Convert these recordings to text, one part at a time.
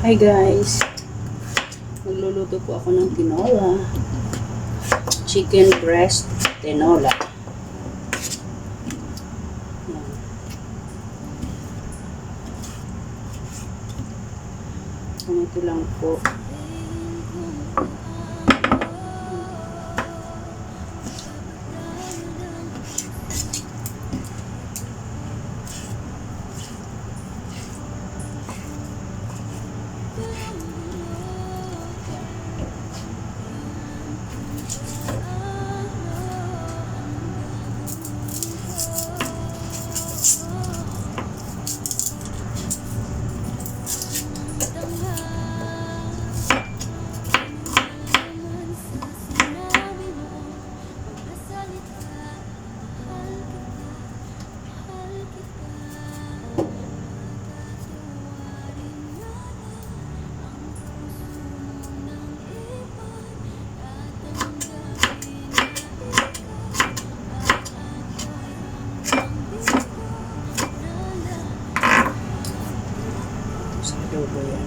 Hi guys, magluluto po ako ng tinola, chicken breast tinola. Yan. Ganito lang po. Sa adobo yan.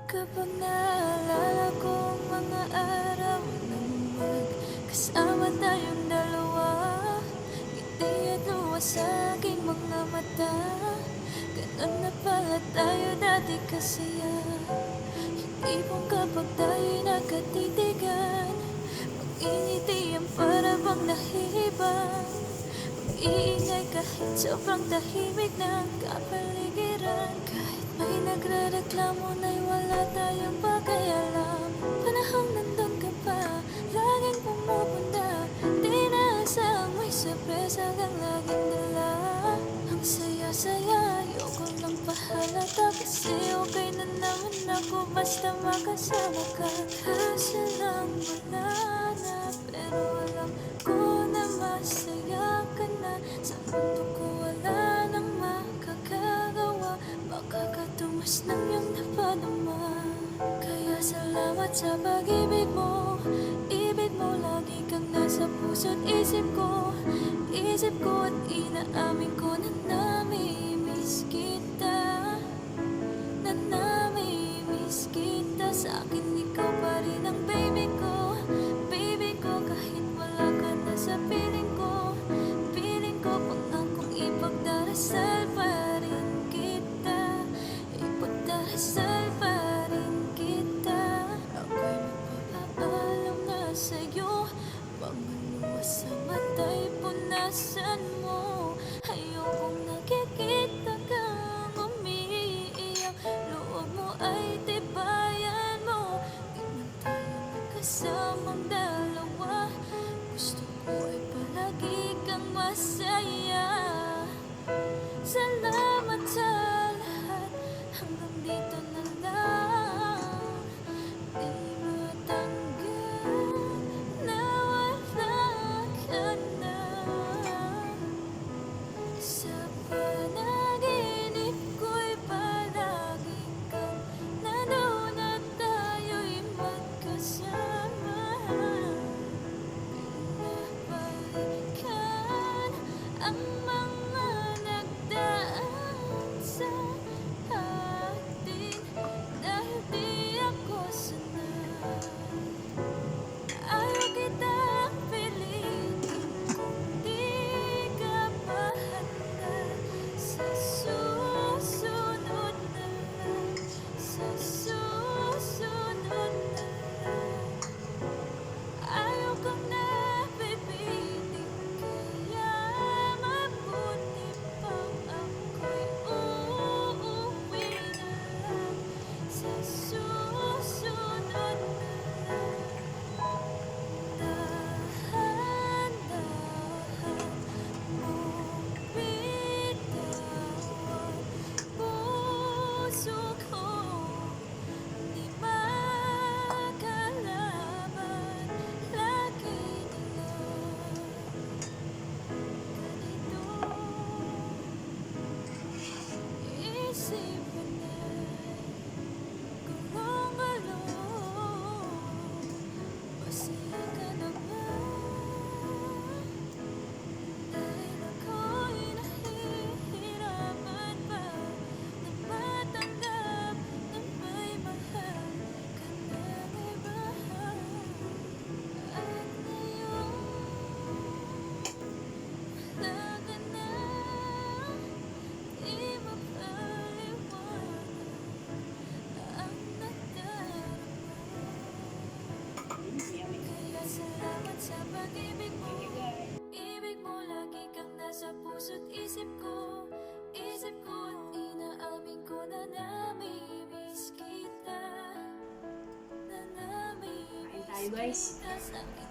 Kapag naalala ko ang mga araw nang magkasama tayong dalawa, ngiti at luha sa aking mga mata. Ganun na pala tayo dati kasaya. Yung tipong kapag tayo'y nagkatitigan, Ngiti ang para bang nahihibang Iingay kahit sobrang tahimik ng kapaligiran Kahit may nagrereklamo na'y wala tayong pakialam Panahong nandun ka pa, laging pumupunta Di naasang may sorpresa kang laging dala Ang saya-saya, ayoko lang pahalata Kasi okay na naman ako basta makasama ka Kaso lang wala na, pero alam ko na masaya ka na Sa mundo ko wala nang makakagawa Makakatumas ng iyong napadama Kaya salamat sa pag-ibig mo Ibig mo lagi kang nasa puso't isip ko at inaamin ko na namimiss kita Na namimiss kita Sa akin ikaw pa rin ang baby ko kahit wala ka na sa piling ko Pangakong ipagdarasal pa rin kita Ipagdarasal pa rin kita Ako'y magpapaalam na sa'yo Mga luha sa mata'y punasan mo Ayokong nakikita kang umiiyak Loob mo ay tibayan mo Di man tayo magkasamang dalawa Gusto ko ay palagi kang masaya Salamat sa lahat Hanggang dito na lang Di matanggap na wala ka na Sa panaginip ko'y palagi kang nandun at tayo'y magkasama Pinabalikan ang mga nagdaan sa atin Dahil di ako sanay Ayaw kitang pilitin kung di ka mahanda Sa susunod na lang Sa susunod na lang Ayaw kang napipiling Kaya mabuti pang ako'y uuwi na lang Sa susunod na lang Dahan-dahan mong bitawan Puso ko di makalaban Lagi nilang ganito Isip mo na'y gulong-gulong Masaya ka na ba? Dahil ako'y nahihirapan pa Na matanggap na may mahal ka ng iba At ngayon wala ka na Di mapaliwanag ang nadarama Kaya salamat sa pag-ibig mo Ibig mo lagi kang nasa puso't isip ko at inaamin ko na namimiss kita Na namimiss Kain tayo, guys. kita Sa akin